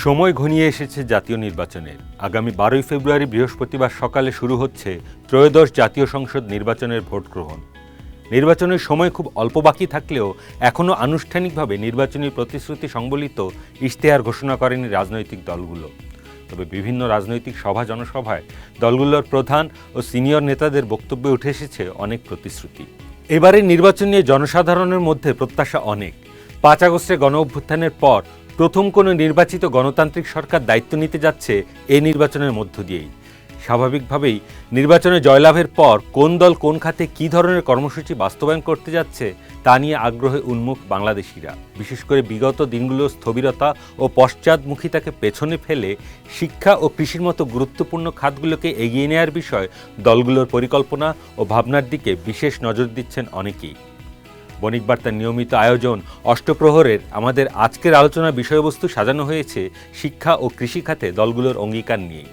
সময় ঘনিয়ে এসেছে জাতীয় নির্বাচনের। আগামী 12 ফেব্রুয়ারি বৃহস্পতিবার সকালে শুরু হচ্ছে ত্রয়োদশ জাতীয় সংসদ নির্বাচনের ভোট গ্রহণ। নির্বাচনের সময় খুব অল্প বাকি থাকলেও এখনও আনুষ্ঠানিকভাবে নির্বাচনী প্রতিশ্রুতি সংবলিত ইশতেহার ঘোষণা করেনি রাজনৈতিক দলগুলো। তবে বিভিন্ন রাজনৈতিক সভা জনসভায় দলগুলোর প্রধান ও সিনিয়র নেতাদের বক্তব্যে উঠে এসেছে অনেক প্রতিশ্রুতি। এবারের নির্বাচন নিয়ে জনসাধারণের মধ্যে প্রত্যাশা অনেক। 5 আগস্টের গণ অভ্যুত্থানের পর প্রথম কোনো নির্বাচিত গণতান্ত্রিক সরকার দায়িত্ব নিতে যাচ্ছে এই নির্বাচনের মধ্য দিয়েই। স্বাভাবিকভাবেই নির্বাচনে জয়লাভের পর কোন দল কোন খাতে কী ধরনের কর্মসূচি বাস্তবায়ন করতে যাচ্ছে তা নিয়ে আগ্রহে উন্মুখ বাংলাদেশিরা। বিশেষ করে বিগত দিনগুলোর স্থবিরতা ও পশ্চাদমুখিতাকে পেছনে ফেলে শিক্ষা ও কৃষির মতো গুরুত্বপূর্ণ খাতগুলোকে এগিয়ে নেওয়ার বিষয় দলগুলোর পরিকল্পনা ও ভাবনার দিকে বিশেষ নজর দিচ্ছেন অনেকেই। বণিক বার্তার নিয়মিত আয়োজন অষ্টপ্রহরের আমাদের আজকের আলোচনার বিষয়বস্তু সাজানো হয়েছে শিক্ষা ও কৃষি খাতে দলগুলোর অঙ্গীকার নিয়ে।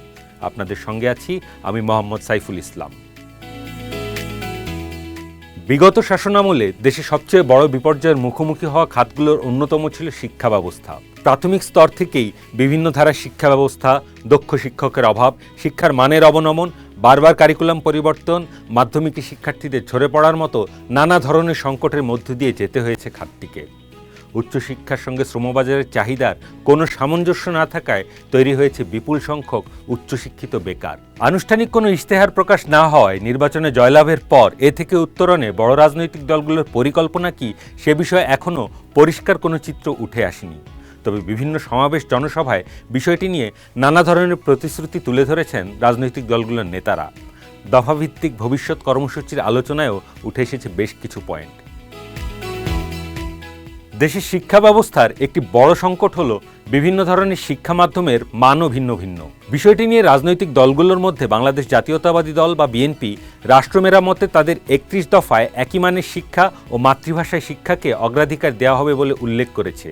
আপনাদের সঙ্গে আছি আমি মোহাম্মদ সাইফুল ইসলাম। বিগত শাসনামলে দেশে সবচেয়ে বড় বিপর্যয়ের মুখোমুখি হওয়া খাতগুলোর অন্যতম ছিল শিক্ষা ব্যবস্থা। প্রাথমিক স্তর থেকেই বিভিন্ন ধারার শিক্ষা ব্যবস্থা, দক্ষ শিক্ষকের অভাব, শিক্ষার মানের অবনমন, বারবার কারিকুলাম পরিবর্তন, মাধ্যমিক শিক্ষার্থীদের ঝরে পড়ার মতো নানা ধরনের সংকটের মধ্য দিয়ে যেতে হয়েছে খাতটিকে। উচ্চশিক্ষার সঙ্গে শ্রমবাজারের চাহিদার কোনো সামঞ্জস্য না থাকায় তৈরি হয়েছে বিপুল সংখ্যক উচ্চশিক্ষিত বেকার। আনুষ্ঠানিক কোনো ইশতেহার প্রকাশ না হওয়ায় নির্বাচনে জয়লাভের পর এ থেকে উত্তরণে বড় রাজনৈতিক দলগুলোর পরিকল্পনা কি সে বিষয়ে এখনও পরিষ্কার কোনো চিত্র উঠে আসেনি। তবে বিভিন্ন সমাবেশ জনসভায় বিষয়টি নিয়ে নানা ধরনের প্রতিশ্রুতি তুলে ধরেছেন রাজনৈতিক দলগুলোর নেতারা। দফাভিত্তিক ভবিষ্যৎ কর্মসূচির আলোচনায়ও উঠে এসেছে বেশ কিছু পয়েন্ট। দেশের শিক্ষা ব্যবস্থার একটি বড় সংকট হলো বিভিন্ন ধরনের শিক্ষা মাধ্যমের মানও ভিন্ন ভিন্ন। বিষয়টি নিয়ে রাজনৈতিক দলগুলোর মধ্যে বাংলাদেশ জাতীয়তাবাদী দল বা বিএনপি রাষ্ট্র মেরামতে তাদের 31 দফায় একই মানের শিক্ষা ও মাতৃভাষায় শিক্ষাকে অগ্রাধিকার দেওয়া হবে বলে উল্লেখ করেছে।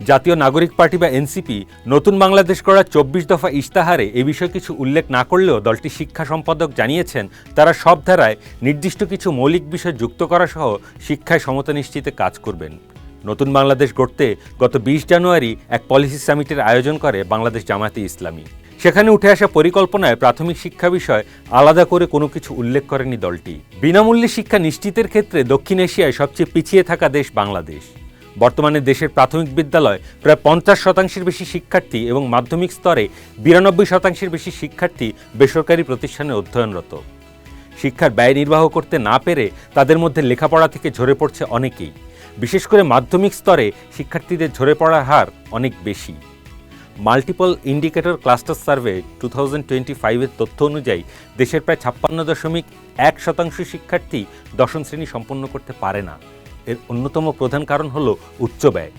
জাতীয় নাগরিক পার্টি বা এনসিপি নতুন বাংলাদেশ করার 24 দফা ইশতেহারে এ বিষয়ে কিছু উল্লেখ না করলেও দলটির শিক্ষা সম্পাদক জানিয়েছেন তারা সব ধারায় নির্দিষ্ট কিছু মৌলিক বিষয় যুক্ত করা সহ শিক্ষায় সমতা নিশ্চিতে কাজ করবেন। নতুন বাংলাদেশ গড়তে গত 20 জানুয়ারি এক পলিসি সামিটের আয়োজন করে বাংলাদেশ জামায়াতে ইসলামী। সেখানে উঠে আসা পরিকল্পনায় প্রাথমিক শিক্ষা বিষয় আলাদা করে কোনো কিছু উল্লেখ করেনি দলটি। বিনামূল্যে শিক্ষা নিশ্চিতের ক্ষেত্রে দক্ষিণ এশিয়ায় সবচেয়ে পিছিয়ে থাকা দেশ বাংলাদেশ। বর্তমানে দেশের প্রাথমিক বিদ্যালয় প্রায় 50% বেশি শিক্ষার্থী এবং মাধ্যমিক স্তরে 92% বেশি শিক্ষার্থী বেসরকারি প্রতিষ্ঠানে অধ্যয়নরত। শিক্ষার ব্যয় নির্বাহ করতে না পেরে তাদের মধ্যে লেখাপড়া থেকে ঝরে পড়ছে অনেকেই। বিশেষ করে মাধ্যমিক স্তরে শিক্ষার্থীদের ঝরে পড়ার হার অনেক বেশি। মাল্টিপল ইন্ডিকেটর ক্লাস্টার সার্ভে 2025-এর তথ্য অনুযায়ী দেশের প্রায় 56.1% শিক্ষার্থী দশম শ্রেণী সম্পন্ন করতে পারে না। এর অন্যতম প্রধান কারণ হল উচ্চ ব্যয়।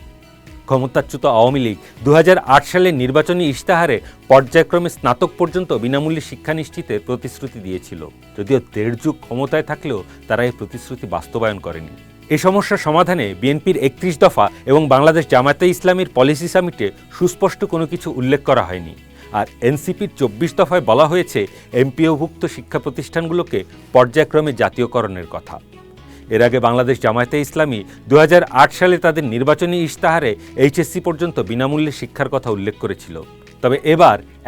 ক্ষমতাচ্যুত আওয়ামী লীগ 2008 সালের নির্বাচনী ইশতেহারে পর্যায়ক্রমে স্নাতক পর্যন্ত বিনামূল্যে শিক্ষা নিশ্চিতের প্রতিশ্রুতি দিয়েছিল। যদিও 1.5 যুগ ক্ষমতায় থাকলেও তারা এই প্রতিশ্রুতি বাস্তবায়ন করেনি। এই সমস্যার সমাধানে বিএনপির 31 দফা এবং বাংলাদেশ জামায়াতে ইসলামীর পলিসি সামিটে সুস্পষ্ট কোনো কিছু উল্লেখ করা হয়নি। আর এনসিপির 24 দফায় বলা হয়েছে এমপিওভুক্ত শিক্ষা প্রতিষ্ঠানগুলোকে পর্যায়ক্রমে জাতীয়করণের কথা। এর আগে বাংলাদেশ জামায়াতে ইসলামী 2008 সালে তাদের নির্বাচনী ইশতেহারে এইচএসসি পর্যন্ত বিনামূল্যে শিক্ষার কথা উল্লেখ করেছিল। তবে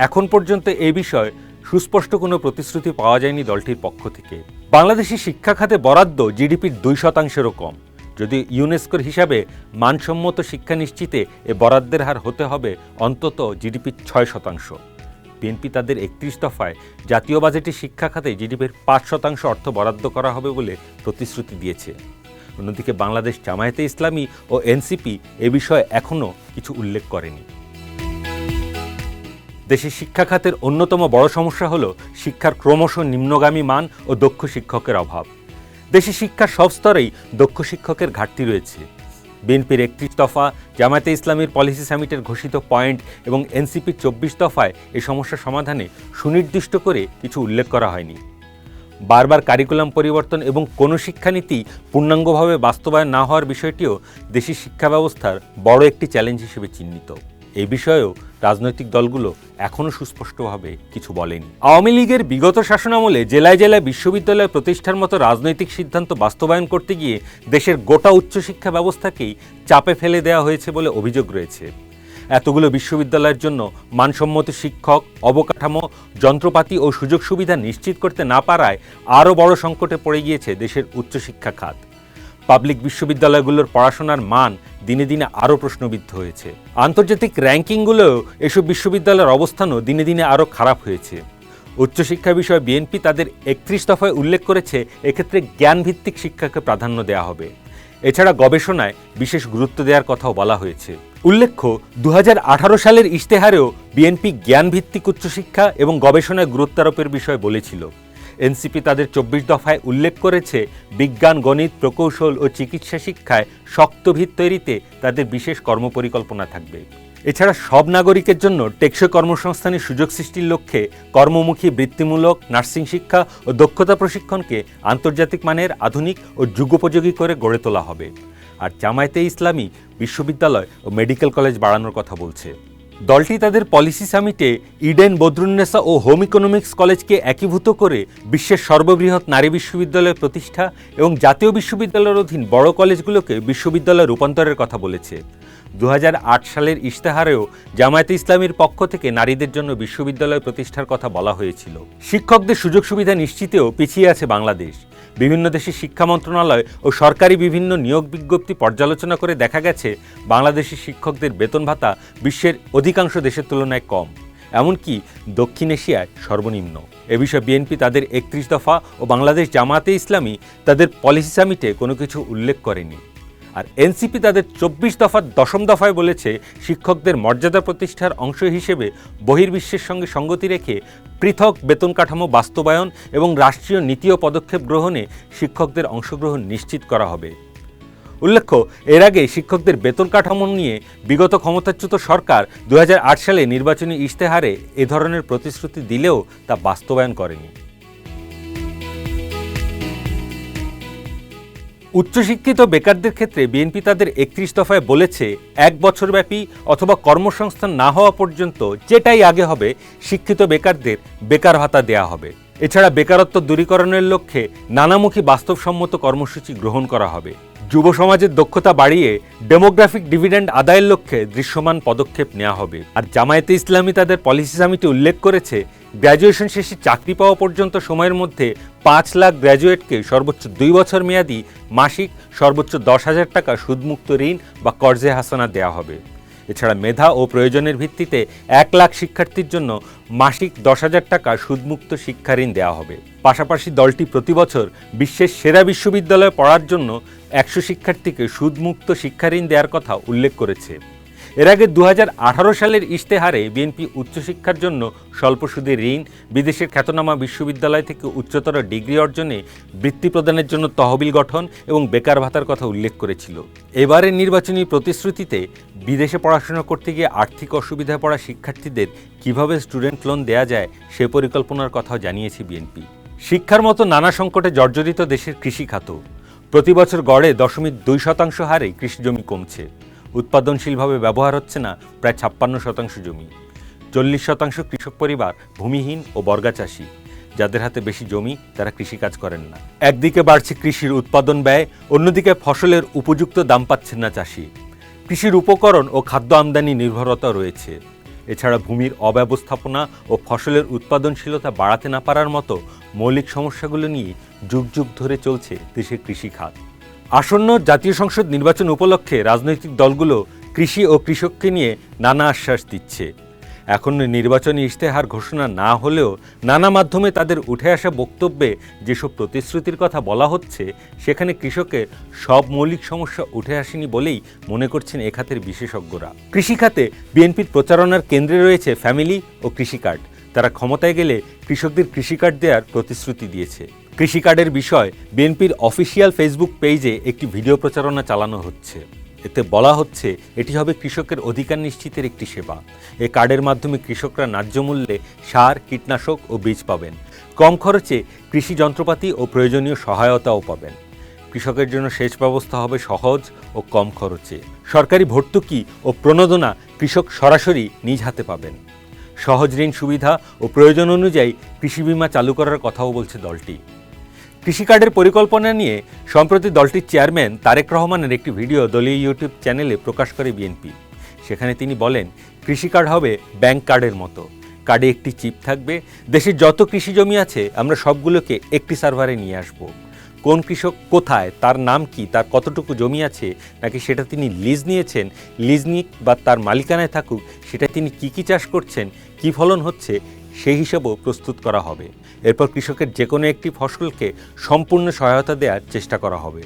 এখন পর্যন্ত এই বিষয়ে সুস্পষ্ট কোনো প্রতিশ্রুতি পাওয়া যায়নি দলটির পক্ষ থেকে। বাংলাদেশের শিক্ষা খাতে বরাদ্দ জিডিপির 2%-এরও কম। যদি ইউনেস্কোর হিসাবে মানসম্মত শিক্ষা নিশ্চিতে এ বরাদ্দের হার হতে হবে অন্তত জিডিপির 6%। বিএনপি তাদের 31 দফায় জাতীয় বাজেটে শিক্ষা খাতে জিডিপির 5% অর্থ বরাদ্দ করা হবে বলে প্রতিশ্রুতি দিয়েছে। অন্যদিকে বাংলাদেশ জামায়াতে ইসলামী ও এনসিপি এ বিষয়ে এখনও কিছু উল্লেখ করেনি। দেশের শিক্ষা খাতের অন্যতম বড় সমস্যা হল শিক্ষার ক্রমশ নিম্নগামী মান ও দক্ষ শিক্ষকের অভাব। দেশে শিক্ষার সব স্তরেই দক্ষ শিক্ষকের ঘাটতি রয়েছে। বিএনপির 31 দফা, জামায়াতে ইসলামীর পলিসি সামিটের ঘোষিত পয়েন্ট এবং এনসিপির 24 দফায় এই সমস্যা সমাধানে সুনির্দিষ্ট করে কিছু উল্লেখ করা হয়নি। বারবার কারিকুলাম পরিবর্তন এবং কোনো শিক্ষানীতি পূর্ণাঙ্গভাবে বাস্তবায়ন না হওয়ার বিষয়টিও দেশের শিক্ষা ব্যবস্থার বড় একটি চ্যালেঞ্জ হিসেবে চিহ্নিত। এই বিষয়েও রাজনৈতিক দলগুলো এখনও সুস্পষ্টভাবে কিছু বলেনি। আওয়ামী লীগের বিগত শাসনামলে জেলায় জেলায় বিশ্ববিদ্যালয় প্রতিষ্ঠার মতো রাজনৈতিক সিদ্ধান্ত বাস্তবায়ন করতে গিয়ে দেশের গোটা উচ্চশিক্ষা ব্যবস্থাকেই চাপে ফেলে দেওয়া হয়েছে বলে অভিযোগ রয়েছে। এতগুলো বিশ্ববিদ্যালয়ের জন্য মানসম্মত শিক্ষক, অবকাঠামো, যন্ত্রপাতি ও সুযোগ সুবিধা নিশ্চিত করতে না পারায় আরও বড় সংকটে পড়ে গিয়েছে দেশের উচ্চশিক্ষা খাত। পাবলিক বিশ্ববিদ্যালয়গুলোর পড়াশোনার মান দিনে দিনে আরও প্রশ্নবিদ্ধ হয়েছে। আন্তর্জাতিক র্যাঙ্কিংগুলোও এসব বিশ্ববিদ্যালয়ের অবস্থানও দিনে দিনে আরও খারাপ হয়েছে। উচ্চশিক্ষা বিষয়ে বিএনপি তাদের ৩১ দফায় উল্লেখ করেছে এক্ষেত্রে জ্ঞানভিত্তিক শিক্ষাকে প্রাধান্য দেওয়া হবে। এছাড়া গবেষণায় বিশেষ গুরুত্ব দেওয়ার কথাও বলা হয়েছে। উল্লেখ্য, ২০১৮ সালের ইশতেহারেও বিএনপি জ্ঞানভিত্তিক উচ্চশিক্ষা এবং গবেষণায় গুরুত্বারোপের বিষয় বলেছিল। এনসিপি তাদের ২৪ দফায় উল্লেখ করেছে বিজ্ঞান, গণিত, প্রকৌশল ও চিকিৎসা শিক্ষায় শক্ত ভিত তৈরিতে তাদের বিশেষ কর্মপরিকল্পনা থাকবে। এছাড়া সব নাগরিকের জন্য টেকসই কর্মসংস্থানের সুযোগ সৃষ্টির লক্ষ্যে কর্মমুখী বৃত্তিমূলক নার্সিং শিক্ষা ও দক্ষতা প্রশিক্ষণকে আন্তর্জাতিক মানের, আধুনিক ও যুগোপযোগী করে গড়ে তোলা হবে। আর জামায়াতে ইসলামী বিশ্ববিদ্যালয় ও মেডিকেল কলেজ বাড়ানোর কথা বলছে। দলটি তাদের পলিসি সামিটে ইডেন, বদরুন্নেসা ও হোম ইকোনমিক্স কলেজকে একীভূত করে বিশ্বের সর্ববৃহৎ নারী বিশ্ববিদ্যালয় প্রতিষ্ঠা এবং জাতীয় বিশ্ববিদ্যালয়ের অধীন বড় কলেজগুলোকে বিশ্ববিদ্যালয়ে রূপান্তরের কথা বলেছে। ২০০৮ সালের ইশতেহারেও জামায়াতে ইসলামীর পক্ষ থেকে নারীদের জন্য বিশ্ববিদ্যালয় প্রতিষ্ঠার কথা বলা হয়েছিল। শিক্ষকদের সুযোগ সুবিধা নিশ্চিতেও পিছিয়ে আছে বাংলাদেশ। বিভিন্ন দেশের শিক্ষা মন্ত্রণালয় ও সরকারি বিভিন্ন নিয়োগ বিজ্ঞপ্তি পর্যালোচনা করে দেখা গেছে বাংলাদেশের শিক্ষকদের বেতন ভাতা বিশ্বের অধিকাংশ দেশের তুলনায় কম, এমনকি দক্ষিণ এশিয়ায় সর্বনিম্ন। এ বিষয়ে বিএনপি তাদের ৩১ দফা ও বাংলাদেশ জামায়াতে ইসলামী তাদের পলিসি সামিটে কোনো কিছু উল্লেখ করেনি। আর এনসিপি তাদের ২৪ দফার ১০ম দফায় বলেছে শিক্ষকদের মর্যাদা প্রতিষ্ঠার অংশ হিসেবে বহির্বিশ্বের সঙ্গে সঙ্গতি রেখে পৃথক বেতন কাঠামো বাস্তবায়ন এবং রাষ্ট্রীয় নীতি ও পদক্ষেপ গ্রহণে শিক্ষকদের অংশগ্রহণ নিশ্চিত করা হবে। উল্লেখ্য, এর আগে শিক্ষকদের বেতন কাঠামো নিয়ে বিগত ক্ষমতাচ্যুত সরকার ২০০৮ সালে নির্বাচনী ইশতেহারে এ ধরনের প্রতিশ্রুতি দিলেও তা বাস্তবায়ন করেনি। উচ্চশিক্ষিত বেকারদের ক্ষেত্রে বিএনপি তাদের ৩১ দফায় বলেছে ১ বছরব্যাপী অথবা কর্মসংস্থান না হওয়া পর্যন্ত যেটাই আগে হবে শিক্ষিত বেকারদের বেকার ভাতা দেয়া হবে। এছাড়া বেকারত্ব দূরীকরণের লক্ষ্যে নানামুখী বাস্তবসম্মত কর্মসূচি গ্রহণ করা হবে। যুব সমাজের দক্ষতা বাড়িয়ে ডেমোগ্রাফিক ডিভিডেন্ড আদায়ের লক্ষ্যে দৃশ্যমান পদক্ষেপ নেওয়া হবে। আর জামায়াতে ইসলামী তাদের পলিসি সামিটে উল্লেখ করেছে গ্র্যাজুয়েশন শেষে চাকরি পাওয়া পর্যন্ত সময়ের মধ্যে ৫ লাখ গ্র্যাজুয়েটকে সর্বোচ্চ ২ বছর মেয়াদি মাসিক সর্বোচ্চ ১০,০০০ টাকা সুদমুক্ত ঋণ বা কর্জে হাসানা দেওয়া হবে। এছাড়া মেধা ও প্রয়োজনের ভিত্তিতে ১ লাখ শিক্ষার্থীর জন্য মাসিক ১০,০০০ টাকা সুদমুক্ত শিক্ষা ঋণ দেওয়া হবে। পাশাপাশি দলটি প্রতি বছর বিশ্বের সেরা বিশ্ববিদ্যালয়ে পড়ার জন্য ১০০ শিক্ষার্থীকে সুদমুক্ত শিক্ষা ঋণ দেওয়ার কথা উল্লেখ করেছে। এর আগে ২০১৮ সালের ইশতেহারে বিএনপি উচ্চশিক্ষার জন্য স্বল্প সুদের ঋণ, বিদেশের খ্যাতনামা বিশ্ববিদ্যালয় থেকে উচ্চতর ডিগ্রি অর্জনে বৃত্তি প্রদানের জন্য তহবিল গঠন এবং বেকার ভাতার কথা উল্লেখ করেছিল। এবারের নির্বাচনী প্রতিশ্রুতিতে বিদেশে পড়াশোনা করতে গিয়ে আর্থিক অসুবিধায় পড়া শিক্ষার্থীদের কিভাবে স্টুডেন্ট লোন দেয়া যায় সে পরিকল্পনার কথাও জানিয়েছে বিএনপি। শিক্ষার মতো নানা সংকটে জর্জরিত দেশের কৃষি খাত। প্রতি বছর গড়ে 0.2% হারে কৃষিজমি কমছে। উৎপাদনশীলভাবে ব্যবহার হচ্ছে না প্রায় 56% জমি। 40% কৃষক পরিবার ভূমিহীন ও বর্গা চাষি, যাদের হাতে বেশি জমি তারা কৃষিকাজ করেন না। একদিকে বাড়ছে কৃষির উৎপাদন ব্যয়, অন্যদিকে ফসলের উপযুক্ত দাম পাচ্ছেন না চাষি। কৃষির উপকরণ ও খাদ্য আমদানি নির্ভরতা রয়েছে। এছাড়া ভূমির অব্যবস্থাপনা ও ফসলের উৎপাদনশীলতা বাড়াতে না পারার মতো মৌলিক সমস্যাগুলো নিয়ে যুগ যুগ ধরে চলছে দেশের কৃষি খাত। আসন্ন জাতীয় সংসদ নির্বাচন উপলক্ষে রাজনৈতিক দলগুলো কৃষি ও কৃষককে নিয়ে নানা আশ্বাস দিচ্ছে। এখন নির্বাচনী ইশতেহার ঘোষণা না হলেও নানা মাধ্যমে তাদের উঠে আসা বক্তব্যে যেসব প্রতিশ্রুতির কথা বলা হচ্ছে সেখানে কৃষকের সব মৌলিক সমস্যা উঠে আসেনি বলেই মনে করছেন এ খাতের বিশেষজ্ঞরা। কৃষিখাতে বিএনপির প্রচারণার কেন্দ্রে রয়েছে ফ্যামিলি ও কৃষি কার্ড। তারা ক্ষমতায় গেলে কৃষকদের কৃষি কার্ড দেওয়ার প্রতিশ্রুতি দিয়েছে। কৃষি কার্ডের বিষয় বিএনপির অফিসিয়াল ফেসবুক পেজে একটি ভিডিও প্রচারণা চালানো হচ্ছে। এতে বলা হচ্ছে এটি হবে কৃষকের অধিকার নিশ্চিতের একটি সেবা। এই কার্ডের মাধ্যমে কৃষকরা ন্যায্য মূল্যে সার, কীটনাশক ও বীজ পাবেন। কম খরচে কৃষি যন্ত্রপাতি ও প্রয়োজনীয় সহায়তাও পাবেন। কৃষকের জন্য সেচ ব্যবস্থা হবে সহজ ও কম খরচে। সরকারি ভর্তুকি ও প্রণোদনা কৃষক সরাসরি নিজ হাতে পাবেন। সহজ ঋণ সুবিধা ও প্রয়োজন অনুযায়ী কৃষি বিমা চালু করার কথাও বলছে দলটি। কৃষি কার্ডের পরিকল্পনা নিয়ে সম্প্রতি দলটির চেয়ারম্যান তারেক রহমানের একটি ভিডিও দলীয় ইউটিউব চ্যানেলে প্রকাশ করে বিএনপি। সেখানে তিনি বলেন, কৃষি কার্ড হবে ব্যাংক কার্ডের মতো। কার্ডে একটি চিপ থাকবে, দেশের যত কৃষি জমি আছে আমরা সবগুলোকে একটি সার্ভারে নিয়ে আসব। কোন কৃষক কোথায়, তার নাম কি, তার কতটুকু জমি আছে, নাকি সেটা তিনি লিজ নিয়েছেন, লিজ নিক বা তার মালিকানায় থাকুক, সেটা তিনি কি চাষ করছেন, কি ফলন হচ্ছে, সেই হিসাবও প্রস্তুত করা হবে। এরপর কৃষকের যে কোনো একটি ফসলকে সম্পূর্ণ সহায়তা দেওয়ার চেষ্টা করা হবে।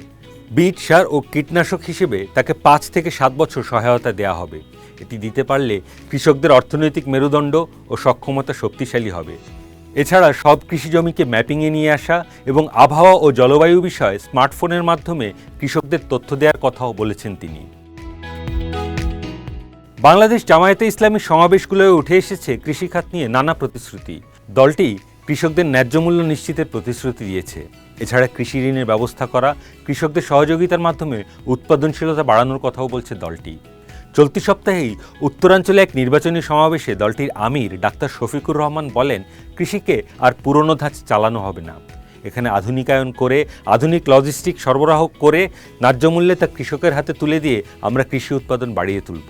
বীজ, সার ও কীটনাশক হিসেবে তাকে 5 থেকে 7 বছর সহায়তা দেওয়া হবে। এটি দিতে পারলে কৃষকদের অর্থনৈতিক মেরুদণ্ড ও সক্ষমতা শক্তিশালী হবে। এছাড়া সব কৃষি জমিকে ম্যাপিংয়ে নিয়ে আসা এবং আবহাওয়া ও জলবায়ু বিষয়ে স্মার্টফোনের মাধ্যমে কৃষকদের তথ্য দেওয়ার কথাও বলেছেন তিনি। বাংলাদেশ জামায়াতে ইসলামী সমাবেশগুলোয় উঠে এসেছে কৃষিখাত নিয়ে নানা প্রতিশ্রুতি। দলটি কৃষকদের ন্যায্য মূল্য নিশ্চিতের প্রতিশ্রুতি দিয়েছে। এছাড়া কৃষি ঋণের ব্যবস্থা করা, কৃষকদের সহযোগিতার মাধ্যমে উৎপাদনশীলতা বাড়ানোর কথাও বলছে দলটি। চলতি সপ্তাহেই উত্তরাঞ্চলে এক নির্বাচনী সমাবেশে দলটির আমির ডাক্তার শফিকুর রহমান বলেন, কৃষিকে আর পুরনো ধাঁচ চালানো হবে না। এখানে আধুনিকায়ন করে, আধুনিক লজিস্টিক সরবরাহ করে ন্যায্য মূল্যে তা কৃষকের হাতে তুলে দিয়ে আমরা কৃষি উৎপাদন বাড়িয়ে তুলব।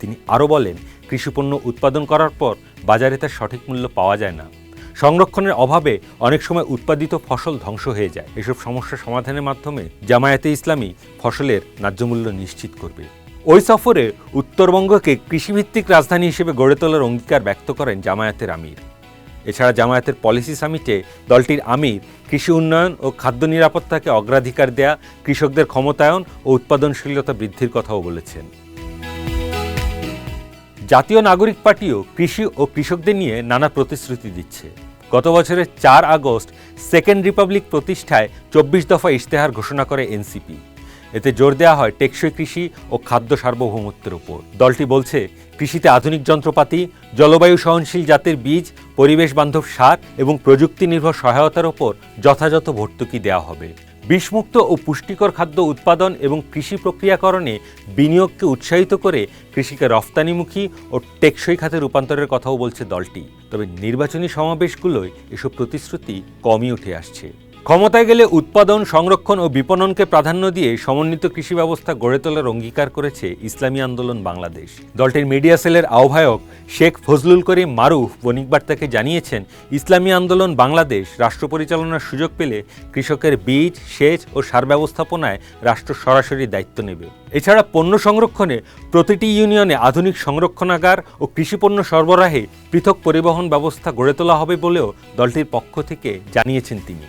তিনি আরও বলেন, কৃষিপণ্য উৎপাদন করার পর বাজারে তার সঠিক মূল্য পাওয়া যায় না। সংরক্ষণের অভাবে অনেক সময় উৎপাদিত ফসল ধ্বংস হয়ে যায়। এসব সমস্যা সমাধানের মাধ্যমে জামায়াতে ইসলামী ফসলের ন্যায্য মূল্য নিশ্চিত করবে। ওই সফরে উত্তরবঙ্গকে কৃষিভিত্তিক রাজধানী হিসেবে গড়ে তোলার অঙ্গীকার ব্যক্ত করেন জামায়াতের আমির। এছাড়া জামায়াতের পলিসি সামিটে দলটির আমির কৃষি উন্নয়ন ও খাদ্য নিরাপত্তাকে অগ্রাধিকার দেয়া, কৃষকদের ক্ষমতায়ন ও উৎপাদনশীলতা বৃদ্ধির কথাও বলেছেন। জাতীয় নাগরিক পার্টিও কৃষি ও কৃষকদের নিয়ে নানা প্রতিশ্রুতি দিচ্ছে। গত বছরের 4 আগস্ট সেকেন্ড রিপাবলিক প্রতিষ্ঠায় 24 দফা ইশতেহার ঘোষণা করে এনসিপি। এতে জোর দেওয়া হয় টেকসই কৃষি ও খাদ্য সার্বভৌমত্বের উপর। দলটি বলছে, কৃষিতে আধুনিক যন্ত্রপাতি, জলবায়ু সহনশীল জাতের বীজ, পরিবেশ বান্ধব সার এবং প্রযুক্তি নির্ভর সহায়তার ওপর যথাযথ ভর্তুকি দেওয়া হবে। বিষমুক্ত ও পুষ্টিকর খাদ্য উৎপাদন এবং কৃষি প্রক্রিয়াকরণে বিনিয়োগকে উৎসাহিত করে কৃষিকে রফতানিমুখী ও টেকসই খাতে রূপান্তরের কথাও বলছে দলটি। তবে নির্বাচনী সমাবেশগুলোয় এসব প্রতিশ্রুতি কমই উঠে আসছে। ক্ষমতায় গেলে উৎপাদন, সংরক্ষণ ও বিপণনকে প্রাধান্য দিয়ে সমন্বিত কৃষি ব্যবস্থা গড়ে তোলার অঙ্গীকার করেছে ইসলামী আন্দোলন বাংলাদেশ। দলটির মিডিয়া সেলের আহ্বায়ক শেখ ফজলুল করিম মারুফ বণিক বার্তাকে জানিয়েছেন, ইসলামী আন্দোলন বাংলাদেশ রাষ্ট্র পরিচালনার সুযোগ পেলে কৃষকের বীজ, সেচ ও সার ব্যবস্থাপনায় রাষ্ট্র সরাসরি দায়িত্ব নেবে। এছাড়া পণ্য সংরক্ষণে প্রতিটি ইউনিয়নে আধুনিক সংরক্ষণাগার ও কৃষিপণ্য সরবরাহে পৃথক পরিবহন ব্যবস্থা গড়ে তোলা হবে বলেও দলটির পক্ষ থেকে জানিয়েছেন তিনি।